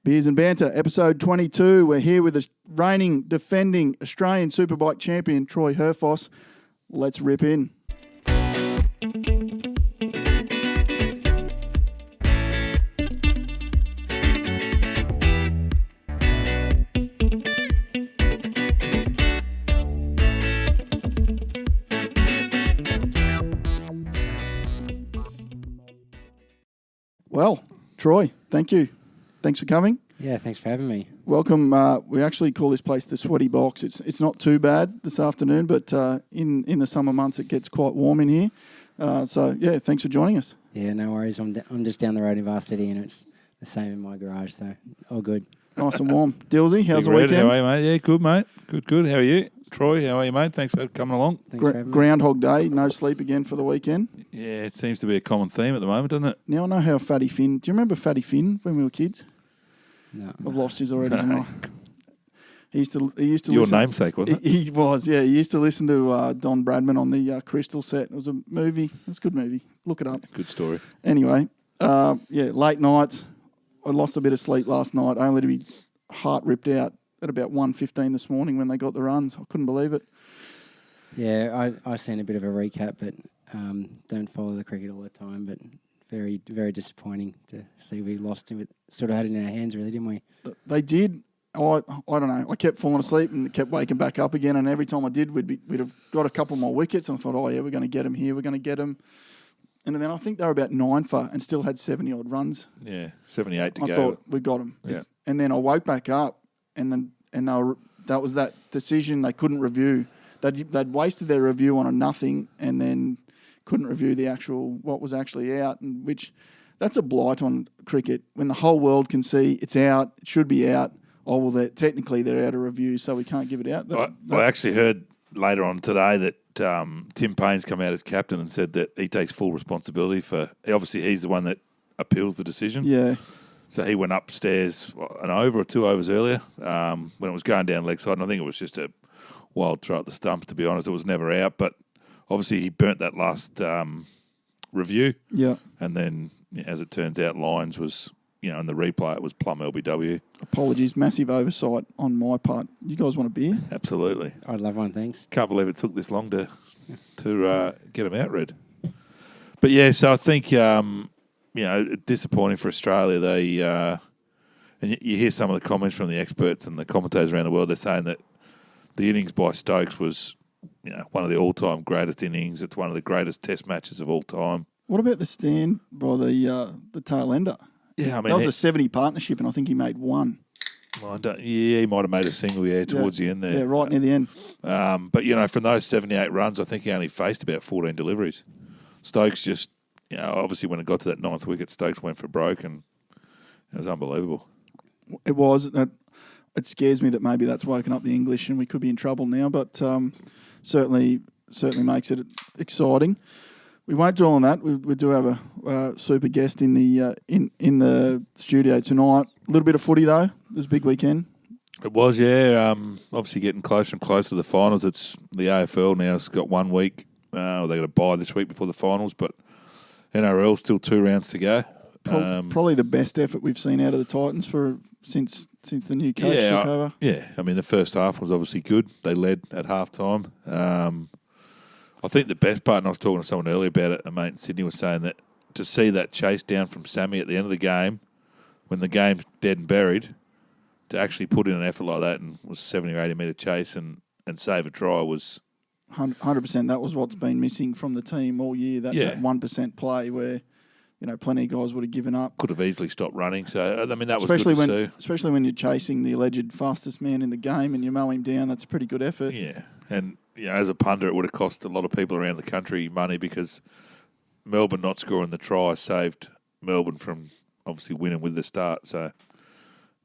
Beers and Banter, episode 22. We're here with the reigning, defending Australian Superbike Champion, Troy Herfoss. Let's rip in. Well, Troy, thank you. Thanks for coming. Yeah, thanks for having me. Welcome. We actually call this place the Sweaty Box. It's not too bad this afternoon, but in the summer months it gets quite warm in here. So thanks for joining us. Yeah, no worries. I'm just down the road in Varsity, and it's the same in my garage, so all good. Nice and warm. Dillsy, how's the Red, weekend? how are you, mate? Yeah, good, mate. Good. How are you? Troy, how are you, mate? Thanks for coming along. Thanks for having me. Groundhog Day, no sleep again for the weekend. Yeah, it seems to be a common theme at the moment, doesn't it? Now I know how Fatty Finn. Do you remember Fatty Finn when we were kids? No. I've lost his already. No. He used to Your listen. namesake, wasn't it? He was, yeah. He used to listen to Don Bradman on the Crystal set. It was a movie. It was a good movie. Look it up. Good story. Anyway, late nights. I lost a bit of sleep last night, only to be heart ripped out at about 1:15 this morning when they got the runs. I couldn't believe it. Yeah, I seen a bit of a recap, but don't follow the cricket all the time. But very, very disappointing to see we lost it. Sort of had it in our hands, really, didn't we? They did. I don't know. I kept falling asleep and kept waking back up again. And every time I did, we'd have got a couple more wickets. And I thought, we're going to get them here. We're going to get them. And then I think they were about 9 for and still had 70 odd runs. Yeah, 78 to go. I thought we got them. Yeah. And then I woke back up, and that was that decision they couldn't review. They'd wasted their review on a nothing, and then couldn't review the actual what was actually out, and which that's a blight on cricket when the whole world can see it's out, it should be out. Oh well, technically they're out of review, so we can't give it out. I actually heard later on today that Tim Payne's come out as captain and said that he takes full responsibility for. Obviously, he's the one that appeals the decision. Yeah. So he went upstairs an over or 2 overs earlier when it was going down leg side, and I think it was just a wild throw at the stumps. To be honest, it was never out, but obviously he burnt that last review. Yeah. And then, as it turns out, Lyons was, in the replay, it was plumb LBW. Apologies, massive oversight on my part. You guys want a beer? Absolutely. I'd love one, thanks. Can't believe it took this long to get them out, Red. But yeah, so I think disappointing for Australia. They and you hear some of the comments from the experts and the commentators around the world. They're saying that the innings by Stokes was, one of the all-time greatest innings. It's one of the greatest Test matches of all time. What about the stand by the tail ender? Yeah, I mean that was a 70 partnership, and I think he made one. Well, he might have made a single, towards the end there. Yeah, right near the end. But, from those 78 runs, I think he only faced about 14 deliveries. Stokes just, obviously when it got to that 9th wicket, Stokes went for broke, and it was unbelievable. It was. It scares me that maybe that's woken up the English and we could be in trouble now, but certainly makes it exciting. We won't dwell on that. We do have a super guest in the studio tonight. A little bit of footy though. This is a big weekend. It was, yeah. Obviously getting closer and closer to the finals. It's the AFL now. It's got 1 week. They got to bye this week before the finals, but NRL still 2 rounds to go. Probably the best effort we've seen out of the Titans since the new coach took over. Yeah, I mean the first half was obviously good. They led at half time. I think the best part, and I was talking to someone earlier about it, a mate in Sydney was saying that to see that chase down from Sammy at the end of the game, when the game's dead and buried, to actually put in an effort like that and was 70 or 80 metre chase and save a try was 100%. That was what's been missing from the team all year. That 1% play where plenty of guys would have given up. Could have easily stopped running. So I mean that was especially good to see. Especially when you're chasing the alleged fastest man in the game and you mow him down. That's a pretty good effort. Yeah, and as a punter, it would have cost a lot of people around the country money because Melbourne not scoring the try saved Melbourne from obviously winning with the start. So it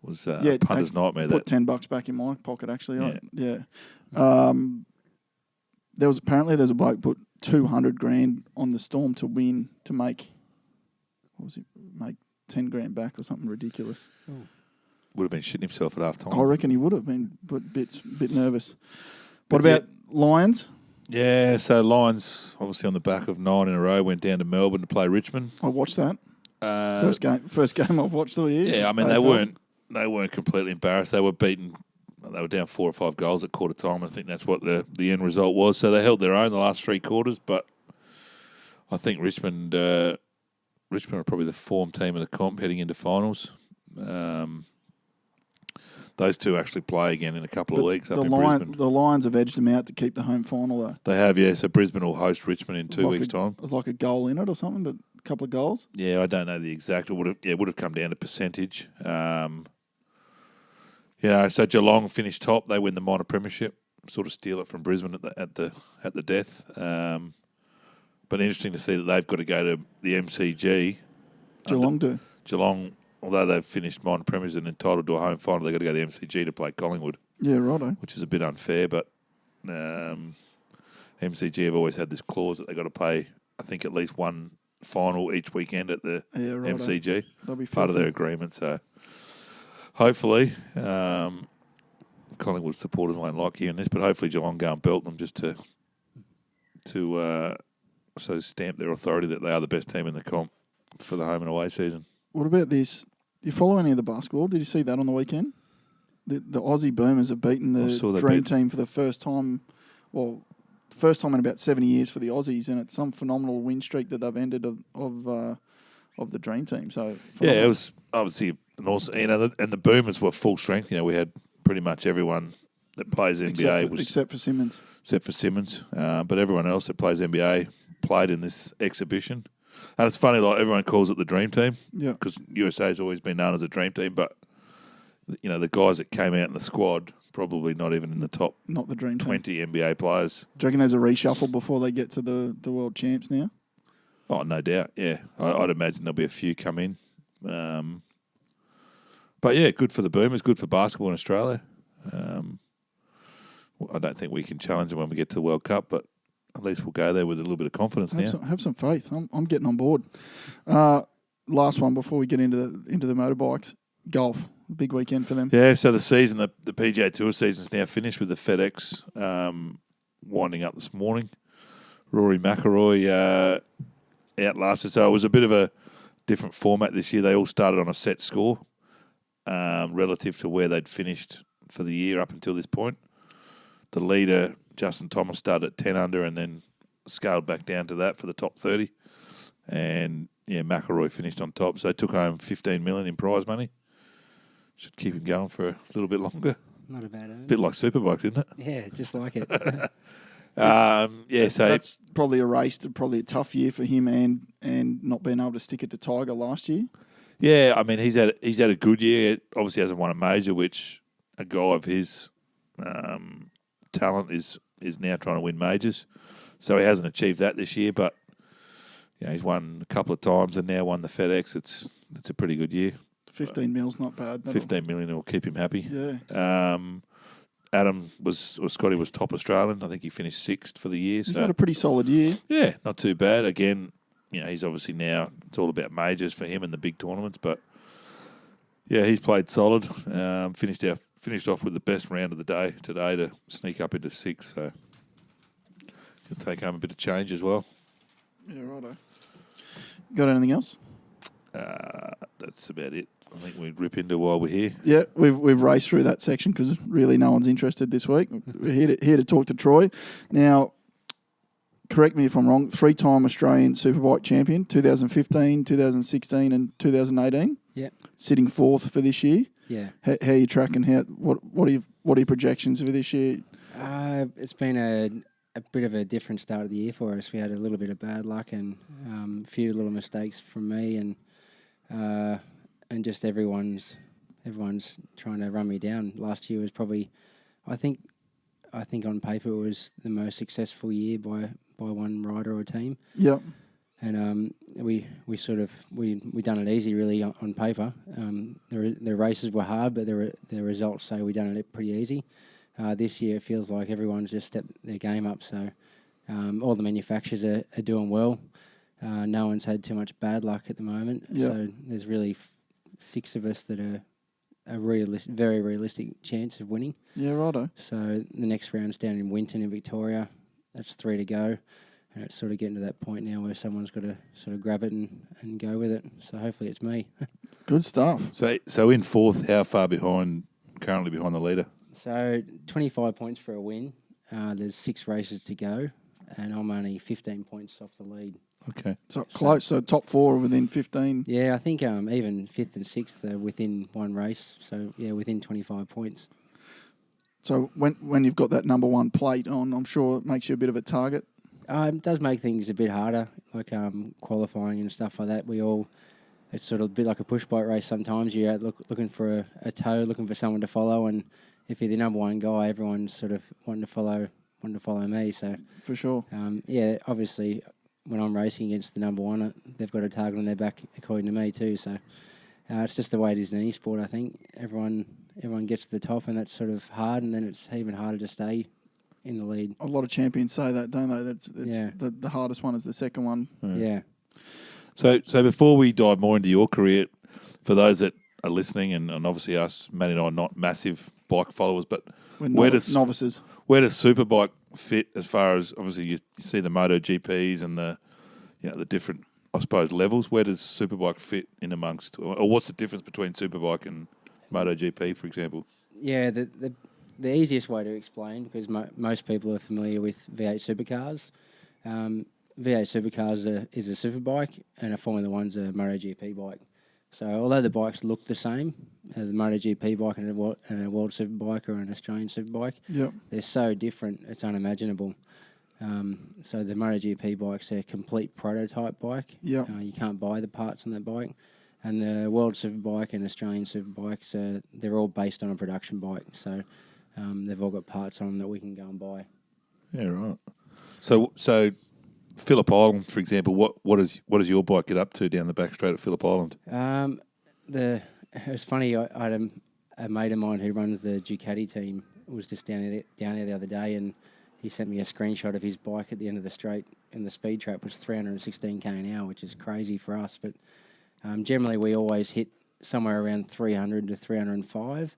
was a punter's nightmare. Put $10 back in my pocket actually. Yeah. There's a bloke put 200 grand on the Storm to win to make. Make 10 grand back or something ridiculous. Oh. Would have been shitting himself at half time. I reckon he would have been, but a bit nervous. What about Lions? Yeah, so Lions, obviously on the back of 9 in a row, went down to Melbourne to play Richmond. I watched that. First game I've watched all year. Yeah, I mean, they weren't they weren't completely embarrassed. They were beaten. They were down 4 or 5 goals at quarter time. I think that's what the end result was. So they held their own the last 3 quarters, but I think Richmond are probably the form team of the comp heading into finals. Those two actually play again in a couple of weeks up in Brisbane. The Lions have edged them out to keep the home final, though. They have, yeah. So Brisbane will host Richmond in 2 weeks' time. It was like a goal in it or something, but a couple of goals. Yeah, I don't know the exact. It would have come down to percentage. So Geelong finished top. They win the minor premiership. Sort of steal it from Brisbane at the death. But interesting to see that they've got to go to the MCG. Geelong do. Geelong, although they've finished minor premiers and entitled to a home final, they've got to go to the MCG to play Collingwood. Yeah, righto. Which is a bit unfair, but MCG have always had this clause that they've got to play, I think, at least one final each weekend at the MCG. That'll be part of their agreement. So hopefully, Collingwood supporters won't like hearing this, but hopefully Geelong go and belt them just to stamp their authority that they are the best team in the comp for the home and away season. What about this? Do you follow any of the basketball? Did you see that on the weekend? The Aussie Boomers have beaten the Dream Team for the first time. Well, the first time in about 70 years for the Aussies, and it's some phenomenal win streak that they've ended of the Dream Team. So it was obviously an awesome, and the Boomers were full strength. We had pretty much everyone that plays NBA except for Simmons. But everyone else that plays NBA played in this exhibition. And it's funny, like everyone calls it the Dream Team. Yeah. Because USA has always been known as a Dream Team, but the guys that came out in the squad probably not even in the top not the Dream 20 team. NBA players. Do you reckon there's a reshuffle before they get to the world champs now? Oh, no doubt, yeah. I'd imagine there'll be a few come in. But yeah, good for the Boomers, good for basketball in Australia. I don't think we can challenge them when we get to the World Cup, but at least we'll go there with a little bit of confidence Have some faith. I'm getting on board. Last one before we get into the motorbikes. Golf, big weekend for them. Yeah, so the season, the PGA Tour season's now finished with the FedEx winding up this morning. Rory McIlroy outlasted. So it was a bit of a different format this year. They all started on a set score relative to where they'd finished for the year up until this point. The leader, Justin Thomas, started at 10 under and then scaled back down to that for the top 30. And, McIlroy finished on top. So they took home $15 million in prize money. Should keep him going for a little bit longer. Not a bad earn. Bit like Superbikes, isn't it? Yeah, just like it. So that's probably probably a tough year for him and not being able to stick it to Tiger last year. Yeah, I mean, he's had a good year. Obviously hasn't won a major, which a guy of his talent is now trying to win majors. So he hasn't achieved that this year, but he's won a couple of times and now won the FedEx. It's a pretty good year. 15 mil's not bad. 15 million will keep him happy. Yeah. Scotty was top Australian. I think he finished 6th for the year. He's had a pretty solid year. Yeah, not too bad. Again, he's obviously now, it's all about majors for him and the big tournaments, but yeah, he's played solid. Finished off with the best round of the day today to sneak up into 6th, so he'll take home a bit of change as well. Yeah, righto. Got anything else? That's about it. I think we'd rip into while we're here. Yeah, we've raced through that section because really no one's interested this week. We're here to talk to Troy. Now, correct me if I'm wrong, 3-time Australian Superbike Champion, 2015, 2016 and 2018. Yeah. Sitting 4th for this year. Yeah. How are you tracking? What are your projections for this year? It's been a bit of a different start of the year for us. We had a little bit of bad luck and a few little mistakes from me and just everyone's trying to run me down. Last year was probably, I think on paper it was the most successful year by one rider or team. Yep. And we done it easy really on paper. The races were hard, but the results say we done it pretty easy. This year it feels like everyone's just stepped their game up. So all the manufacturers are doing well. No one's had too much bad luck at the moment. Yep. So there's really 6 of us that are a very realistic chance of winning. Yeah, righto. So the next round's down in Winton in Victoria. That's 3 to go. And it's sort of getting to that point now where someone's got to sort of grab it and go with it. So hopefully it's me. Good stuff. So in fourth, how far currently behind the leader? So 25 points for a win. There's 6 races to go, and I'm only 15 points off the lead. Okay. So close. So top 4 are within 15. Yeah, I think even 5th and 6th are within one race. So, yeah, within 25 points. So when you've got that number 1 plate on, I'm sure it makes you a bit of a target. It does make things a bit harder, like qualifying and stuff like that. It's sort of a bit like a push bike race sometimes. You're out looking for a toe, looking for someone to follow, and if you're the number 1 guy, everyone's sort of wanting to follow me. So For sure. yeah, obviously when I'm racing against the number 1, they've got a target on their back according to me too. So it's just the way it is in any sport. I think everyone gets to the top, and that's sort of hard, and then it's even harder to stay in the lead. A lot of champions say that, don't they? That's Yeah. the hardest one is the second one. Yeah. So before we dive more into your career, for those that are listening, and obviously us, Matty and I, are not massive bike followers, but We're novices. Where does Superbike fit as far as, obviously you see the MotoGPs and the different, I suppose, levels? Where does Superbike fit in amongst, or what's the difference between Superbike and MotoGP, for example? Yeah, the easiest way to explain, because most people are familiar with V8 supercars. V8 supercars is a superbike, and a Formula One's a MotoGP bike. So although the bikes look the same, the MotoGP bike and a World Superbike or an Australian Superbike, Yep. they're so different, it's unimaginable. So the MotoGP bike's a complete prototype bike. Yep. You can't buy the parts on that bike. And the World Superbike and Australian Superbikes, they're all based on a production bike. So they've all got parts on them that we can go and buy. Yeah, right. So Phillip Island, for example, what does your bike get up to down the back straight at Phillip Island? It's funny. I had a mate of mine who runs the Ducati team. Was just down there the other day, and he sent me a screenshot of his bike at the end of the straight, and the speed trap was 316 km an hour, which is crazy for us. But generally, we always hit somewhere around 300 to 305.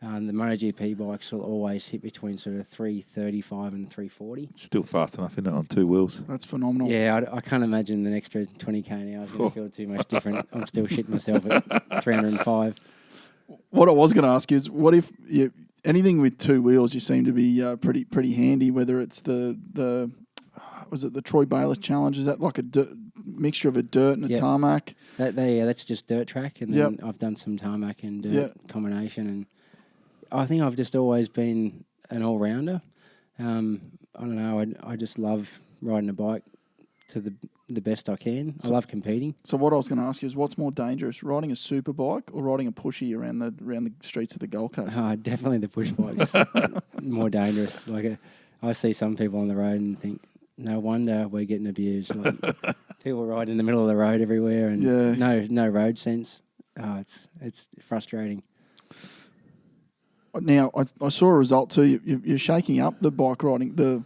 The MotoGP bikes will always hit between sort of 335 and 340. Still fast enough, isn't it, on 2 wheels? That's phenomenal. Yeah, I can't imagine the extra 20 km an hour is going to feel too much different. I'm still shitting myself at 305. What I was going to ask you is, what if anything with 2 wheels? You seem to be pretty handy. Whether it's the was it the Troy Bayless Challenge? Is that like a mixture of a dirt and a tarmac? That's just dirt track, and then I've done some tarmac and dirt combination, and I think I've just always been an all-rounder. I don't know, I just love riding a bike to the best I can. I love competing. So what I was going to ask you is, what's more dangerous, riding a superbike or riding a pushy around the streets of the Gold Coast? Definitely the push bike's more dangerous. Like I see some people on the road and think, no wonder we're getting abused. Like, people ride in the middle of the road everywhere, and no road sense. It's frustrating. Now, I saw a result too. You're shaking up the bike riding, the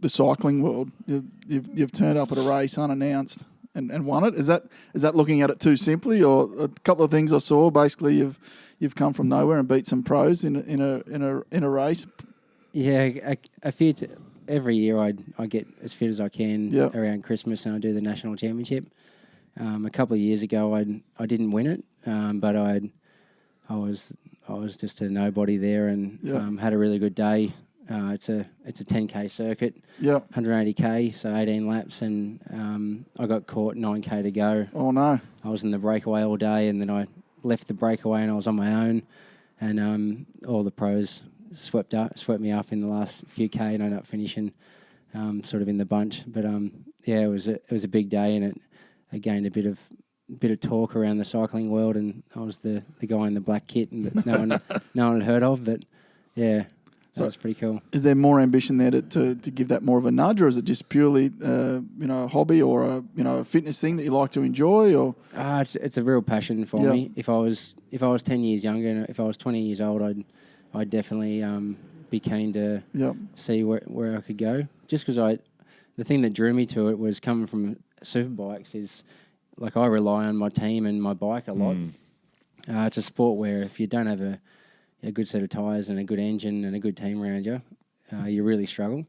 cycling world. You've turned up at a race unannounced and won it. Is that looking at it too simply, or a couple of things I saw? Basically, you've come from nowhere and beat some pros in a race. Yeah, a few. Every year I get as fit as I can around Christmas, and I do the national championship. A couple of years ago, I didn't win it, but I was just a nobody there, and had a really good day. It's a 10k circuit, 180k, so 18 laps, and I got caught 9k to go. Oh no! I was in the breakaway all day, and then I left the breakaway, and I was on my own, and all the pros swept me up in the last few k, and I ended up finishing sort of in the bunch. But it was a big day, and it gained a bit of talk around the cycling world, and I was the guy in the black kit and that no one had heard of. But that was pretty cool. Is there more ambition there to give that more of a nudge, or is it just purely a hobby or a fitness thing that you like to enjoy? Or it's a real passion for me. If I was 10 years younger, and if I was 20 years old, I'd definitely be keen to see where I could go. Just because the thing that drew me to it was coming from Superbikes is, like, I rely on my team and my bike a lot. It's a sport where if you don't have a good set of tyres and a good engine and a good team around you, you really struggle.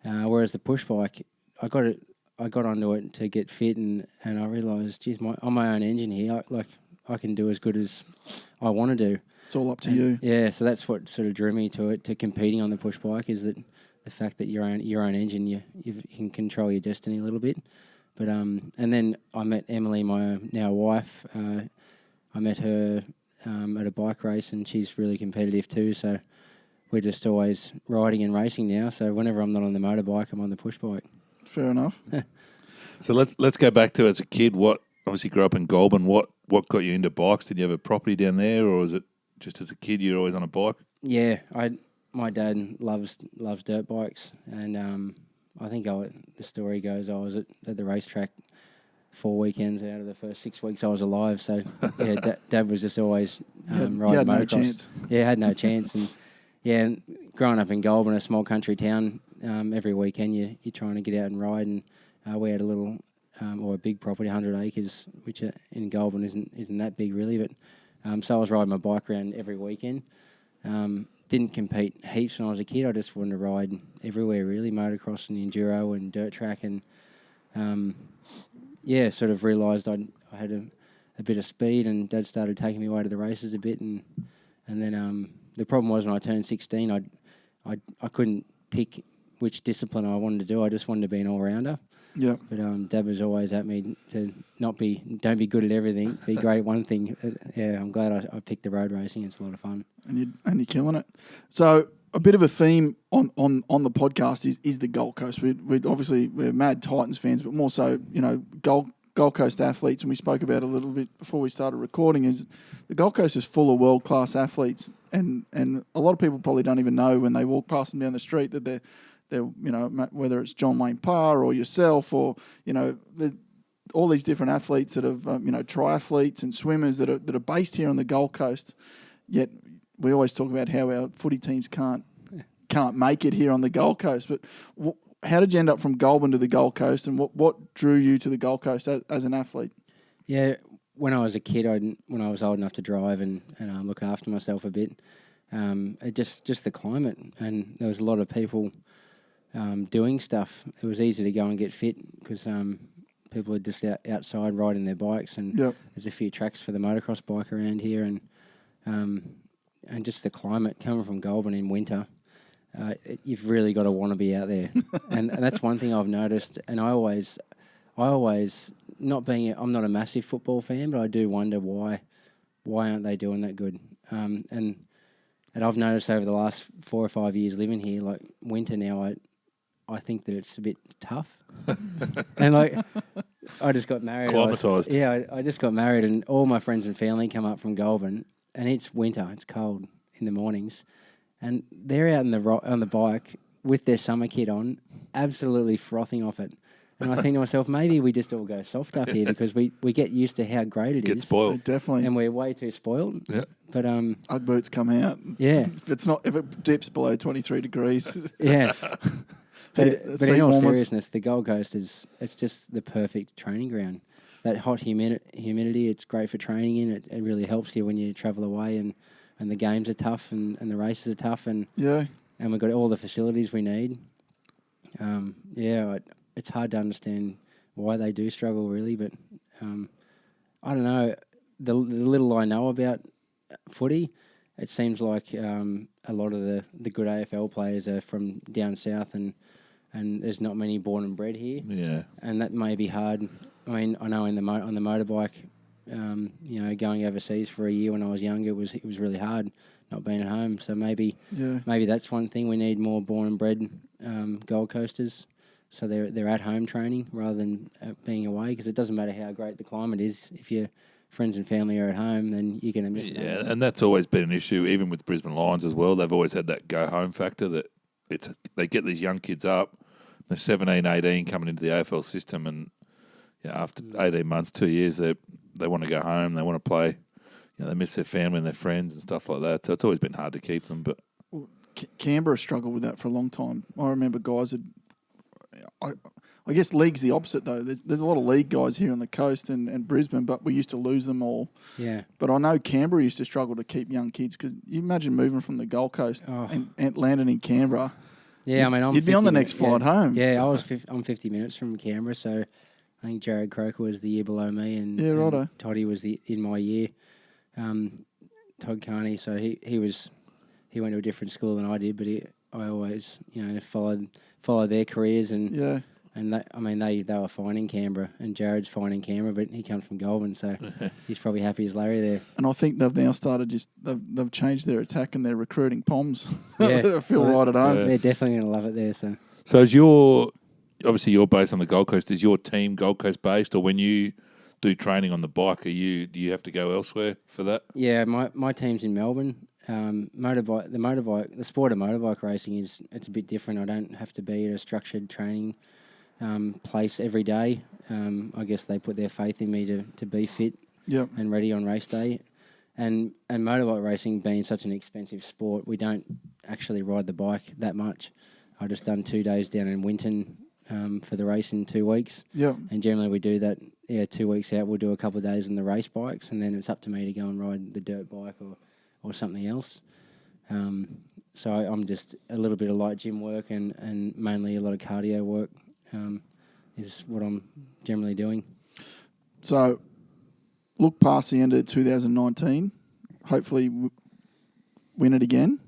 Whereas the push bike, I got onto it to get fit, and I realised, geez, I'm my own engine here. I can do as good as I want to do. It's all up to you. Yeah, so that's what sort of drew me to it, to competing on the push bike, is that the fact that your own engine, you can control your destiny a little bit. But and then I met Emily, my now wife. I met her at a bike race, and she's really competitive too. So we're just always riding and racing now. So whenever I'm not on the motorbike, I'm on the push bike. Fair enough. So let's go back to, as a kid, what obviously grew up in Goulburn. What got you into bikes? Did you have a property down there, or was it just as a kid you're always on a bike? Yeah, my dad loves dirt bikes, and I think the story goes I was at the racetrack 4 weekends out of the first 6 weeks I was alive. So yeah, Dad was just always riding had no motocross. chance. Yeah, had no chance, and yeah, and growing up in Goulburn, a small country town, every weekend you're trying to get out and ride, and we had a little or a big property, 100 acres, which in Goulburn isn't that big really, but so I was riding my bike around every weekend. Didn't compete heaps when I was a kid. I just wanted to ride everywhere really, motocross and enduro and dirt track, and sort of realised I had a bit of speed, and Dad started taking me away to the races a bit, and then the problem was when I turned 16, I couldn't pick which discipline I wanted to do. I just wanted to be an all-rounder. Yeah. But Dad was always at me to don't be good at everything, be great at one thing. Yeah, I'm glad I picked the road racing. It's a lot of fun. And you're killing it. So a bit of a theme on the podcast is the Gold Coast. We're mad Titans fans, but more so, Gold Coast athletes, and we spoke about it a little bit before we started recording, is the Gold Coast is full of world-class athletes, and a lot of people probably don't even know when they walk past them down the street that they're whether it's John Wayne Parr or yourself, or there's all these different athletes that have triathletes and swimmers that are based here on the Gold Coast. Yet we always talk about how our footy teams can't make it here on the Gold Coast. But how did you end up from Goulburn to the Gold Coast, and what drew you to the Gold Coast as an athlete? Yeah, when I was a kid, when I was old enough to drive and look after myself a bit, it just the climate, and there was a lot of people doing stuff. It was easy to go and get fit because people are just outside riding their bikes, and there's a few tracks for the motocross bike around here, and just the climate coming from Goulburn in winter. You've really got to want to be out there, and that's one thing I've noticed. And I always, I'm not a massive football fan, but I do wonder why aren't they doing that good? And I've noticed over the last 4 or 5 years living here, like winter now, I think that it's a bit tough. And I just got married. Climatised. I just got married, and all my friends and family come up from Goulburn, and it's winter. It's cold in the mornings, and they're out on the bike with their summer kit on, absolutely frothing off it. And I think to myself, maybe we just all go soft up here because we get used to how great it is. Get spoiled. Definitely. And we're way too spoiled. Yeah. But Ugg boots come out. Yeah. If it dips below 23 degrees. Yeah. But in all seriousness, the Gold Coast it's just the perfect training ground. That hot humidity, it's great for training in. It really helps you when you travel away, and the games are tough, and the races are tough, and we've got all the facilities we need. It's hard to understand why they do struggle, really, but I don't know. The little I know about footy, it seems like a lot of the good AFL players are from down south, and there's not many born and bred here. Yeah, and that may be hard. I mean, I know on the motorbike, going overseas for a year when I was younger, it was really hard not being at home. So maybe that's one thing. We need more born and bred Gold Coasters, so they're at home training rather than being away, because it doesn't matter how great the climate is. If your friends and family are at home, then you're going to miss that. Yeah, and that's always been an issue, even with Brisbane Lions as well. They've always had that go-home factor, that they get these young kids up, they're 17, 18 coming into the AFL system, and after 18 months, 2 years, they want to go home, they want to play. They miss their family and their friends and stuff like that. So it's always been hard to keep them. But Canberra struggled with that for a long time. I remember guys I guess league's the opposite, though. There's a lot of league guys here on the coast and Brisbane, but we used to lose them all. Yeah. But I know Canberra used to struggle to keep young kids, because you imagine moving from the Gold Coast and landing in Canberra. Yeah, I mean, you'd be on the next flight home. Yeah, I'm 50 minutes from Canberra, so I think Jared Croker was the year below me, and righto. and Toddy was in my year. Todd Carney. So he went to a different school than I did, but I always followed their careers and they were fine in Canberra, and Jared's fine in Canberra, but he comes from Goulburn, so he's probably happy as Larry there. And I think they've now started they've changed their attack and they're recruiting POMs. Yeah, I feel right at home. They're definitely going to love it there. So is obviously you're based on the Gold Coast. Is your team Gold Coast based, or when you do training on the bike, do you have to go elsewhere for that? Yeah, my team's in Melbourne. The sport of motorbike racing it's a bit different. I don't have to be at a structured training place every day. I guess they put their faith in me to be fit and ready on race day. And motorbike racing being such an expensive sport, we don't actually ride the bike that much. I just done 2 days down in Winton for the race in 2 weeks. Yeah. And generally we do that. 2 weeks out, we'll do a couple of days on the race bikes, and then it's up to me to go and ride the dirt bike or something else. So I'm just a little bit of light gym work and mainly a lot of cardio work is what I'm generally doing. So look past the end of 2019, hopefully win it again.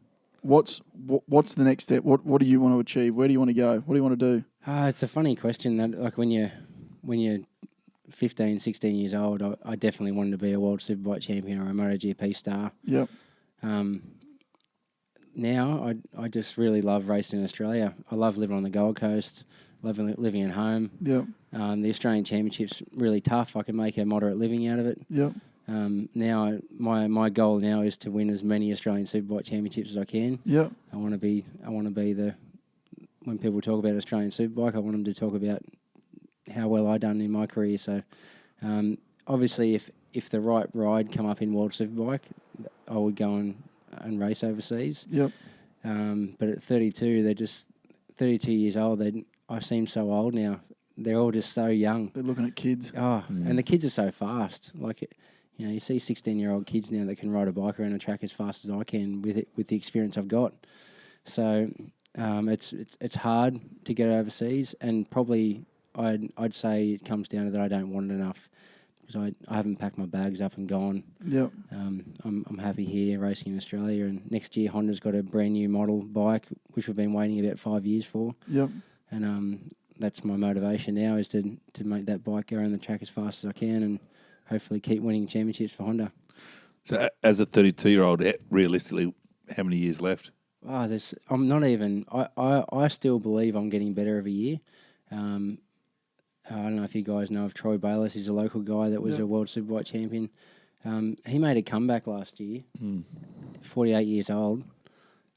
What's the next step? What do you want to achieve? Where do you want to go? What do you want to do? It's a funny question. That like when you're 15, 16 years old, I definitely wanted to be a World Superbike Champion or a MotoGP star. Yep. Now I just really love racing in Australia. I love living on the Gold Coast, living at home. Yep. The Australian Championship's really tough. I can make a moderate living out of it. Yep. Now my goal now is to win as many Australian Superbike Championships as I can. Yep. I want to be when people talk about Australian Superbike, I want them to talk about how well I done in my career. So obviously if the right ride come up in World Superbike, I would go and race overseas. Yep. But at 32, they're just 32 years old. I seem so old now. They're all just so young. They're looking at kids. Oh, and the kids are so fast. Like, you see 16-year-old kids now that can ride a bike around a track as fast as I can with the experience I've got. So it's hard to get overseas, and probably I'd say it comes down to that I don't want it enough because I haven't packed my bags up and gone. Yep. I'm happy here racing in Australia, and next year Honda's got a brand new model bike which we've been waiting about 5 years for. Yep. And that's my motivation now is to make that bike go around the track as fast as I can and hopefully keep winning championships for Honda. So as a 32-year-old, realistically, how many years left? I'm not even. I still believe I'm getting better every year. I don't know if you guys know of Troy Herfoss. He's a local guy that was a World Superbike Champion. He made a comeback last year, 48 years old,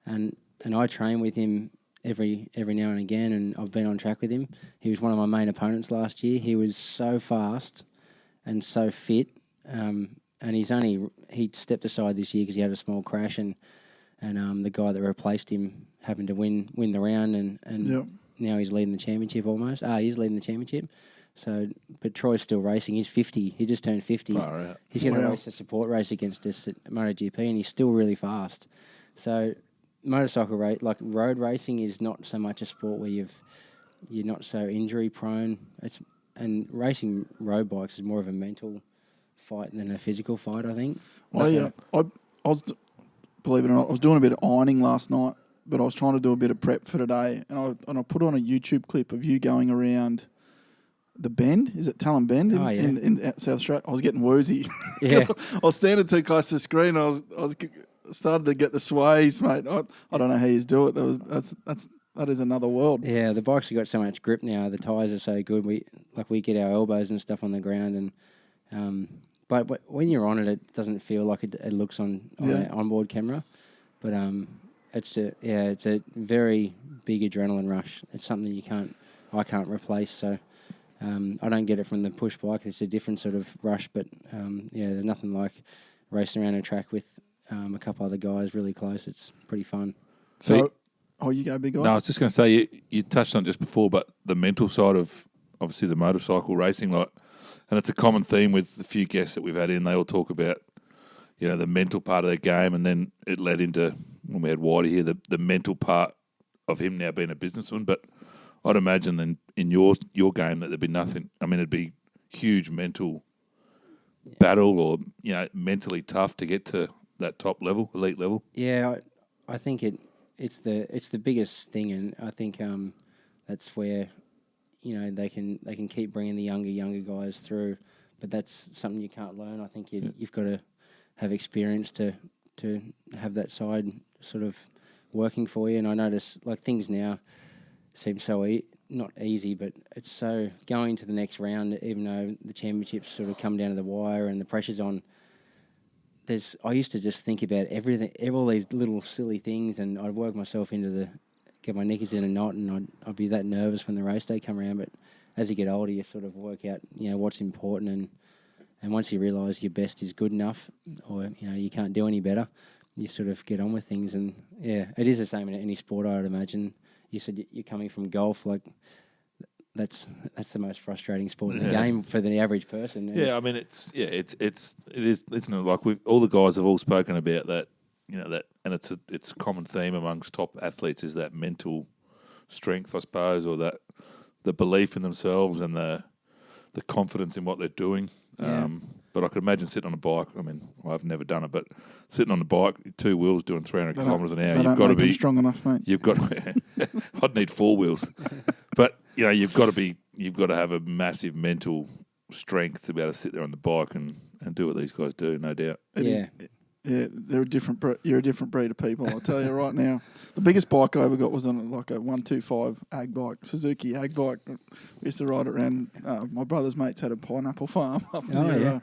and I train with him every now and again, and I've been on track with him. He was one of my main opponents last year. He was so fast and so fit, and he stepped aside this year because he had a small crash, and the guy that replaced him happened to win the round, and now he's leading the championship almost. He's leading the championship. So, but Troy's still racing. He's 50. He just turned 50. He's going to race a support race against us at MotoGP, and he's still really fast. So, motorcycle race, like road racing, is not so much a sport where you're not so injury prone. And racing road bikes is more of a mental fight than a physical fight, I think. I was, believe it or not, I was doing a bit of ironing last night, but I was trying to do a bit of prep for today, and I put on a YouTube clip of you going around the bend. Is it Talon Bend in South Australia? I was getting woozy. Yeah. I was standing too close to the screen. I was started to get the sways, mate. I don't know how you do it. That is another world. Yeah, the bikes have got so much grip now. The tyres are so good. We get our elbows and stuff on the ground, and but when you're on it, it doesn't feel like it looks on an onboard camera. But it's a very big adrenaline rush. It's something I can't replace. So I don't get it from the push bike. It's a different sort of rush. But there's nothing like racing around a track with a couple other guys really close. It's pretty fun. So, you go, big guy. No, I was just going to say you touched on it just before, but the mental side of obviously the motorcycle racing, and it's a common theme with the few guests that we've had in. They all talk about the mental part of their game, and then it led into when we had Whitey here, the mental part of him now being a businessman. But I'd imagine in your game that there'd be nothing. I mean, it'd be huge mental battle or mentally tough to get to that top level, elite level? Yeah, I think it's the biggest thing, and I think that's where they can keep bringing the younger guys through, but that's something you can't learn. I think you've got to have experience to have that side sort of working for you. And I notice like things now seem so not easy, but it's so going to the next round, even though the championships sort of come down to the wire and the pressure's on. I used to just think about everything, all these little silly things, and I'd work myself get my knickers in a knot, and I'd be that nervous when the race day come around. But as you get older, you sort of work out, what's important, and once you realise your best is good enough, or you can't do any better, you sort of get on with things. And yeah, it is the same in any sport, I would imagine. You said you're coming from golf, like that's the most frustrating sport in the game for the average person. Yeah, I mean it is, isn't it? Like all the guys have all spoken about that, and it's a common theme amongst top athletes is that mental strength, I suppose, or that the belief in themselves and the confidence in what they're doing. Yeah. But I could imagine sitting on a bike. I mean, I've never done it, but sitting on a bike, 2 wheels doing 300 kilometres an hour, you've got to be strong enough, mate. You've got. I'd need 4 wheels, but you've got to have a massive mental strength to be able to sit there on the bike and do what these guys do, no doubt. Yeah, you're a different breed of people. I'll tell you right now. The biggest bike I ever got was on like a 125 ag bike, Suzuki ag bike. We used to ride it around. My brother's mates had a pineapple farm up near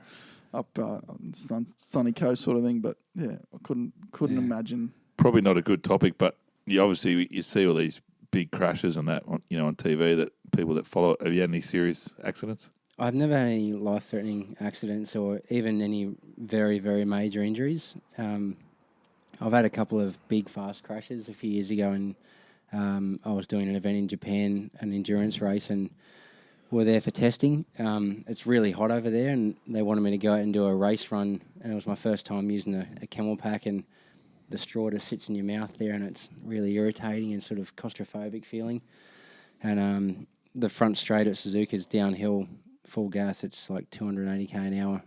sunny coast sort of thing. But yeah, I couldn't imagine. Probably not a good topic, but you see all these big crashes and that on TV that people that follow it. Have you had any serious accidents? I've never had any life-threatening accidents or even any very, very major injuries. I've had a couple of big, fast crashes a few years ago, and I was doing an event in Japan, an endurance race, and we're there for testing. It's really hot over there, and they wanted me to go out and do a race run, and it was my first time using a camel pack, and the straw just sits in your mouth there, and it's really irritating and sort of claustrophobic feeling. And the front straight at Suzuka is downhill, full gas. It's like 280 k an hour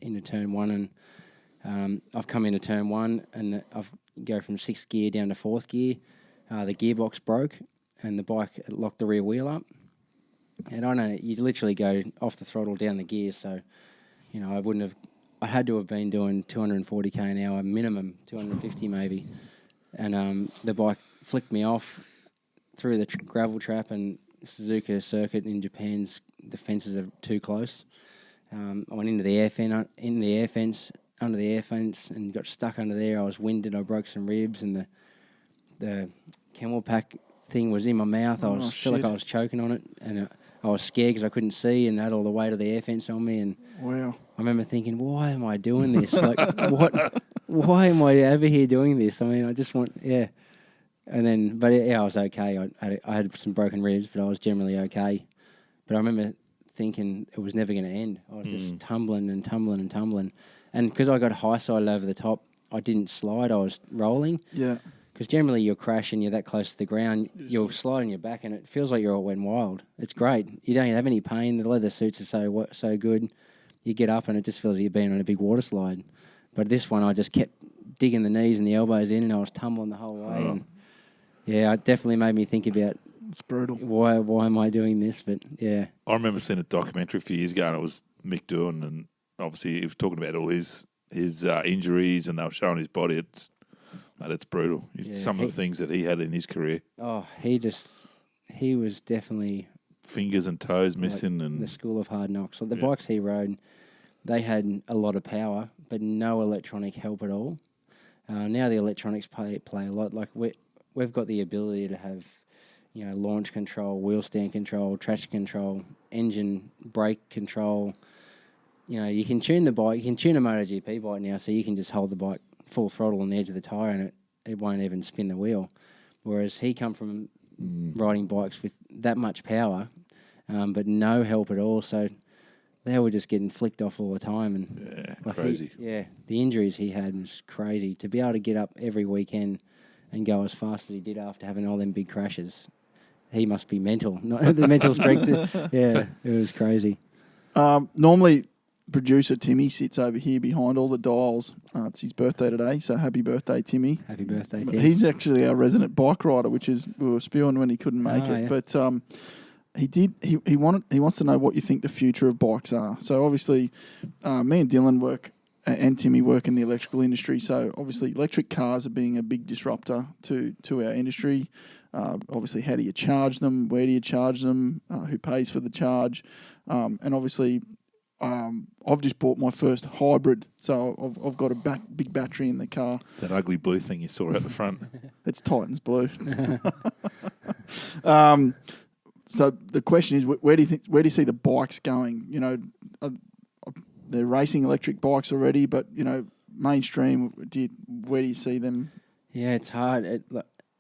into turn 1, and I've come into turn 1, and I've go from 6th gear down to 4th gear. The gearbox broke, and the bike locked the rear wheel up. And I know you literally go off the throttle down the gear, so I had to have been doing 240 k an hour minimum, 250 maybe, and the bike flicked me off through the gravel trap, and Suzuka circuit in Japan's the fences are too close. I went into the air fence, under the air fence, and got stuck under there. I was winded. I broke some ribs, and the camel pack thing was in my mouth. I felt like I was choking on it, and I was scared because I couldn't see, and had all the weight of the air fence on me. And wow, I remember thinking, why am I doing this? Like, what? Why am I over here doing this? I mean, I just want, yeah. And then, but I was okay. I had some broken ribs, but I was generally okay. But I remember thinking it was never going to end. I was just tumbling and tumbling and tumbling. And because I got high-sided over the top, I didn't slide. I was rolling. Yeah. Because generally you'll crash and you're that close to the ground, you'll slide on your back and it feels like you're all went wild. It's great. You don't have any pain. The leather suits are so good. You get up and it just feels like you're being on a big water slide. But this one I just kept digging the knees and the elbows in, and I was tumbling the whole way. And yeah, it definitely made me think about it's brutal. Why am I doing this? But yeah, I remember seeing a documentary a few years ago, and it was Mick Doohan, and obviously he was talking about all his injuries, and they were showing his body. It's brutal. Yeah, some of the things that he had in his career. Oh, he was definitely fingers and toes missing, and the school of hard knocks. Like the bikes he rode, they had a lot of power, but no electronic help at all. Now the electronics play a lot. Like we've got the ability to have, launch control, wheel stand control, traction control, engine brake control. You can tune the bike. You can tune a MotoGP bike now, so you can just hold the bike full throttle on the edge of the tyre, and it won't even spin the wheel. Whereas he come from riding bikes with that much power, but no help at all. So they were just getting flicked off all the time, and crazy. The injuries he had was crazy. To be able to get up every weekend and go as fast as he did after having all them big crashes, he must be mental. Not the mental strength. Yeah, it was crazy. Normally, producer Timmy sits over here behind all the dials. It's his birthday today, so happy birthday, Timmy. Happy birthday, Tim. He's actually our resident bike rider, which is we were spewing when he couldn't make it. Yeah. But he wants to know what you think the future of bikes are. So obviously, me and Dylan work and Timmy work in the electrical industry. So obviously, electric cars are being a big disruptor to our industry. Obviously, how do you charge them? Where do you charge them? Who pays for the charge? And obviously, I've just bought my first hybrid, so I've got a big battery in the car. That ugly blue thing you saw out the front. It's Titans blue. So the question is, where do you see the bikes going? You know, they're racing electric bikes already, but you know, mainstream. Where do you see them? Yeah, it's hard.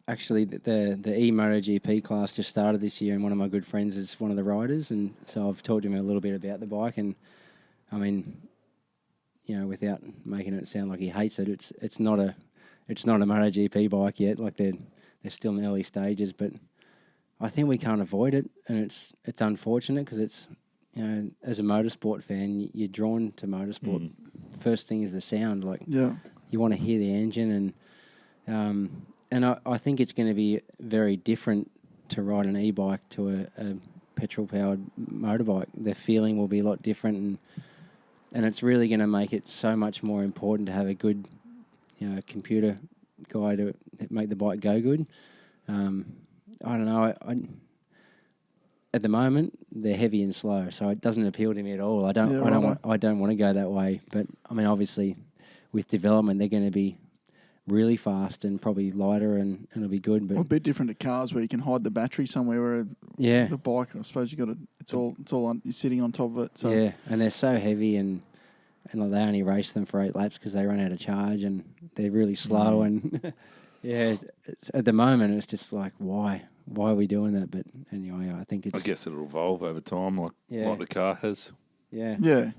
Actually, the e-MotoGP class just started this year, and one of my good friends is one of the riders, and so I've talked to him a little bit about the bike, and I mean, you know, without making it sound like he hates it, it's not a MotoGP bike yet. Like they're still in the early stages, but I think we can't avoid it, and it's unfortunate because it's, you know, as a motorsport fan, you're drawn to motorsport. First thing is the sound. Like, yeah, you want to hear the engine, and I think it's going to be very different to ride an e-bike to a petrol-powered motorbike. The feeling will be a lot different, and it's really going to make it so much more important to have a good, you know, computer guy to make the bike go good. I don't know. At the moment, they're heavy and slow, so it doesn't appeal to me at all. I don't want to go that way. But I mean, obviously, with development, they're going to be really fast and probably lighter, and it'll be good. But well, a bit different to cars where you can hide the battery somewhere. Where the bike, I suppose you got to. It's all on. You're sitting on top of it. So. Yeah, and they're so heavy, and like they only race them for 8 laps because they run out of charge, and they're really slow. And yeah, at the moment, it's just like why are we doing that? But anyway, I think it's. I guess it'll evolve over time, like the car has. Yeah. Yeah.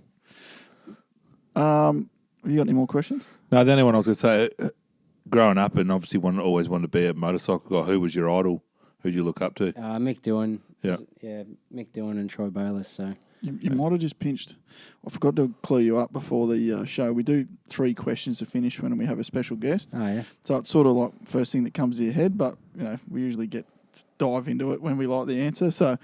Have you got any more questions? No, the only one I was going to say, growing up and obviously always wanted to be a motorcycle guy, who was your idol? Who'd you look up to? Mick Doohan. Yeah. Yeah, Mick Doohan and Troy Bayliss. So. You might have just pinched. I forgot to clue you up before the show. We do 3 questions to finish when we have a special guest. Oh, yeah. So it's sort of like first thing that comes to your head, but you know we usually dive into it when we like the answer. So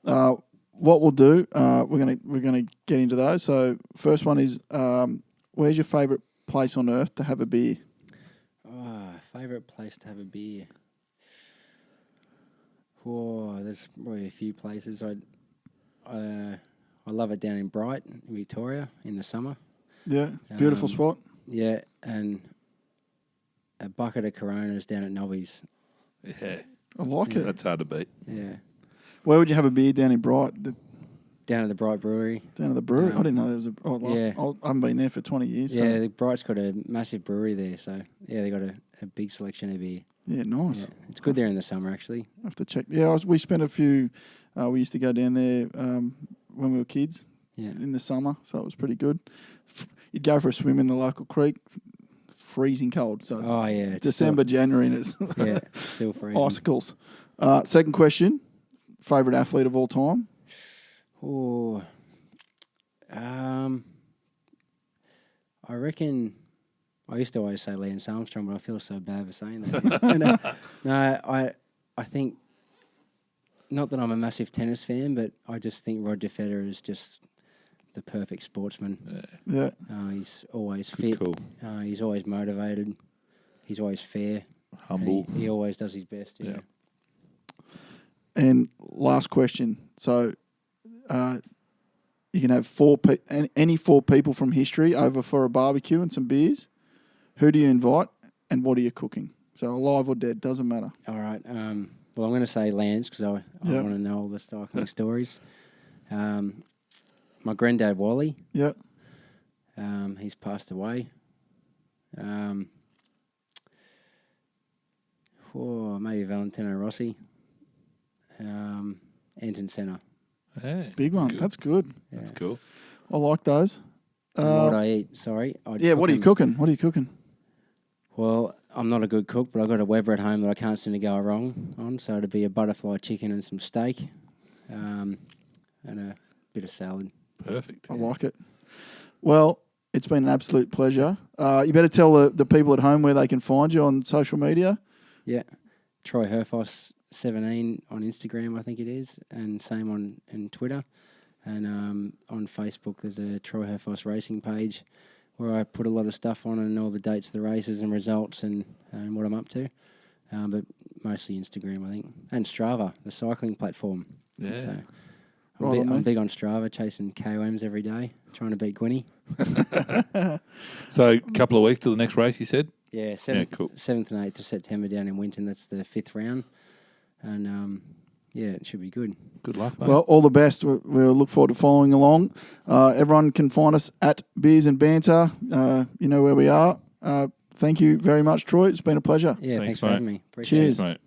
what we'll do, we're gonna get into those. So first one is, where's your favourite place on earth to have a beer? Favourite place to have a beer? Oh, there's probably a few places. I love it down in Bright, in Victoria, in the summer. Yeah, beautiful spot. Yeah, and a bucket of Coronas down at Nobby's. Yeah. I like it. That's hard to beat. Yeah. Where would you have a beer down in Bright? Down at the Bright Brewery. Down at the brewery? I didn't know there was I haven't been there for 20 years. Yeah, so. the Bright's got a massive brewery there, so yeah, they got a big selection of beer. Yeah, nice. Yeah, it's good there in the summer, actually. I have to check. Yeah, we spent a few. We used to go down there when we were kids. Yeah. In the summer, so it was pretty good. You'd go for a swim in the local creek. Freezing cold. So it's December, January, and it's still freezing. Icicles. Second question: favorite athlete of all time? Oh, I reckon. I used to always say Lance Armstrong, but I feel so bad for saying that. No, I think, not that I'm a massive tennis fan, but I just think Roger Federer is just the perfect sportsman. Yeah. He's always fit. Cool. He's always motivated. He's always fair. Humble. He always does his best. Yeah. And last question. So, you can have any 4 people from history over for a barbecue and some beers. Who do you invite, and what are you cooking? So alive or dead, doesn't matter. All right. Well, I'm going to say Lance because I want to know all the cycling stories. My granddad Wally. Yeah. He's passed away. Maybe Valentino Rossi. Anton Senna. Hey, Big one. Good. That's good. Yeah. That's cool. I like those. What I eat, sorry. What are you cooking? What are you cooking? Well, I'm not a good cook, but I've got a Weber at home that I can't seem to go wrong on. So it'd be a butterfly chicken and some steak, and a bit of salad. Perfect. I like it. Well, it's been an absolute pleasure. You better tell the people at home where they can find you on social media. Yeah, Troy Herfoss 17 on Instagram, I think it is, and same on Twitter. And on Facebook, there's a Troy Herfoss racing page where I put a lot of stuff on and all the dates of the races and results and what I'm up to. But mostly Instagram, I think. And Strava, the cycling platform. Yeah. So I'm big on Strava, chasing KOMs every day, trying to beat Gwynny. So a couple of weeks to the next race, you said? Yeah, 7th and 8th of September down in Winton. That's the 5th round. And, it should be good. Good luck, mate. Well, all the best. We'll look forward to following along. Everyone can find us at Beers and Banter. You know where we are. Thank you very much, Troy. It's been a pleasure. Yeah, Thanks, thanks for having me. Appreciate Cheers. Mate.